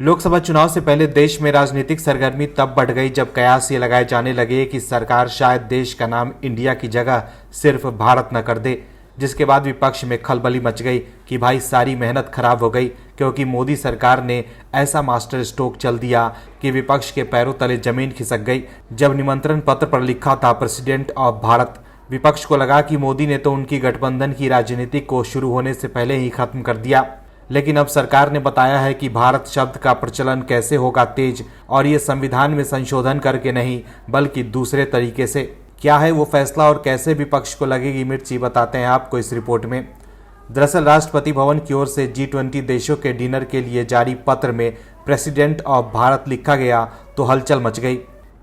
लोकसभा चुनाव से पहले देश में राजनीतिक सरगर्मी तब बढ़ गई जब कयास ये लगाए जाने लगे कि सरकार शायद देश का नाम इंडिया की जगह सिर्फ भारत न कर दे, जिसके बाद विपक्ष में खलबली मच गई कि भाई सारी मेहनत खराब हो गई, क्योंकि मोदी सरकार ने ऐसा मास्टर स्ट्रोक चल दिया कि विपक्ष के पैरों तले जमीन खिसक गई। जब निमंत्रण पत्र पर लिखा था प्रेसिडेंट ऑफ भारत, विपक्ष को लगा कि मोदी ने तो उनकी गठबंधन की राजनीति को शुरू होने से पहले ही खत्म कर दिया। लेकिन अब सरकार ने बताया है कि भारत शब्द का प्रचलन कैसे होगा तेज, और ये संविधान में संशोधन करके नहीं बल्कि दूसरे तरीके से। क्या है वो फैसला और कैसे विपक्ष को लगेगी मिर्ची, बताते हैं आपको इस रिपोर्ट में। दरअसल राष्ट्रपति भवन की ओर से G20 देशों के डिनर के लिए जारी पत्र में प्रेसिडेंट ऑफ भारत लिखा गया तो हलचल मच गई।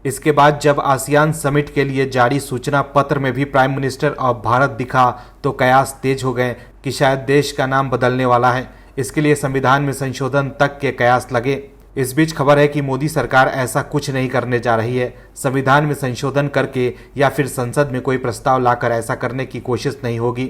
इसके बाद जब आसियान समिट के लिए जारी सूचना पत्र में भी प्राइम मिनिस्टर ऑफ भारत दिखा तो कयास तेज हो गए कि शायद देश का नाम बदलने वाला है। इसके लिए संविधान में संशोधन तक के कयास लगे। इस बीच खबर है कि मोदी सरकार ऐसा कुछ नहीं करने जा रही है। संविधान में संशोधन करके या फिर संसद में कोई प्रस्ताव लाकर ऐसा करने की कोशिश नहीं होगी।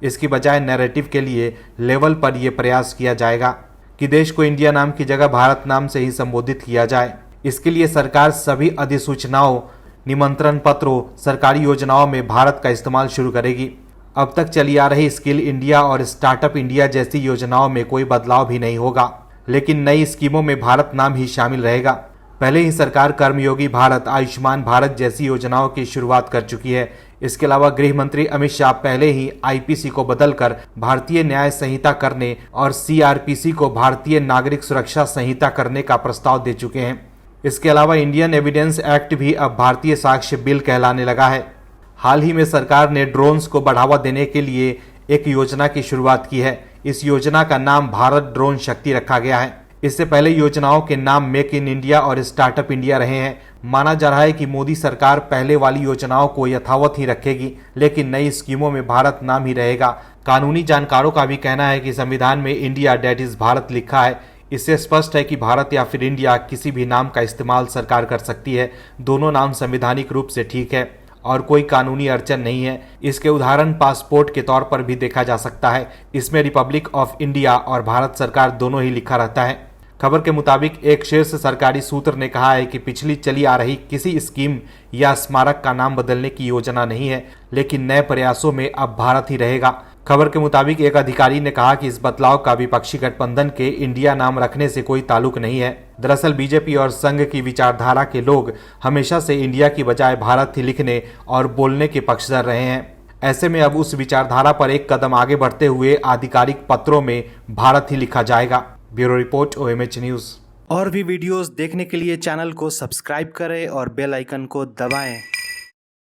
इसकी बजाय नैरेटिव के लिए लेवल पर यह प्रयास किया जाएगा कि देश को इंडिया नाम की जगह भारत नाम से ही संबोधित किया जाए। इसके लिए सरकार सभी अधिसूचनाओं, निमंत्रण पत्रों, सरकारी योजनाओं में भारत का इस्तेमाल शुरू करेगी। अब तक चली आ रही स्किल इंडिया और स्टार्टअप इंडिया जैसी योजनाओं में कोई बदलाव भी नहीं होगा, लेकिन नई स्कीमों में भारत नाम ही शामिल रहेगा। पहले ही सरकार कर्मयोगी भारत, आयुष्मान भारत जैसी योजनाओं की शुरुआत कर चुकी है। इसके अलावा गृह मंत्री अमित शाह पहले ही IPC को बदलकर भारतीय न्याय संहिता करने और CRPC को भारतीय नागरिक सुरक्षा संहिता करने का प्रस्ताव दे चुके हैं। इसके अलावा इंडियन एविडेंस एक्ट भी अब भारतीय साक्ष्य बिल कहलाने लगा है। हाल ही में सरकार ने ड्रोन्स को बढ़ावा देने के लिए एक योजना की शुरुआत की है। इस योजना का नाम भारत ड्रोन शक्ति रखा गया है। इससे पहले योजनाओं के नाम मेक इन इंडिया और स्टार्टअप इंडिया रहे हैं। माना जा रहा है कि मोदी सरकार पहले वाली योजनाओं को यथावत ही रखेगी, लेकिन नई स्कीमों में भारत नाम ही रहेगा। कानूनी जानकारों का भी कहना है कि संविधान में इंडिया डेट इज भारत लिखा है। इससे स्पष्ट है कि भारत या फिर इंडिया किसी भी नाम का इस्तेमाल सरकार कर सकती है। दोनों नाम संवैधानिक रूप से ठीक है और कोई कानूनी अड़चन नहीं है। इसके उदाहरण पासपोर्ट के तौर पर भी देखा जा सकता है। इसमें रिपब्लिक ऑफ इंडिया और भारत सरकार दोनों ही लिखा रहता है। खबर के मुताबिक एक शीर्ष सरकारी सूत्र ने कहा है कि पिछली चली आ रही किसी स्कीम या स्मारक का नाम बदलने की योजना नहीं है, लेकिन नए प्रयासों में अब भारत ही रहेगा। खबर के मुताबिक एक अधिकारी ने कहा कि इस बदलाव का विपक्षी गठबंधन के इंडिया नाम रखने से कोई ताल्लुक नहीं है। दरअसल बीजेपी और संघ की विचारधारा के लोग हमेशा से इंडिया की बजाय भारत ही लिखने और बोलने के पक्षधर रहे हैं। ऐसे में अब उस विचारधारा पर एक कदम आगे बढ़ते हुए आधिकारिक पत्रों में भारत ही लिखा जाएगा। Bureau report, OMH news. और भी वीडियोस देखने के लिए चैनल को सब्सक्राइब करें और बेल आइकन को दबाएं।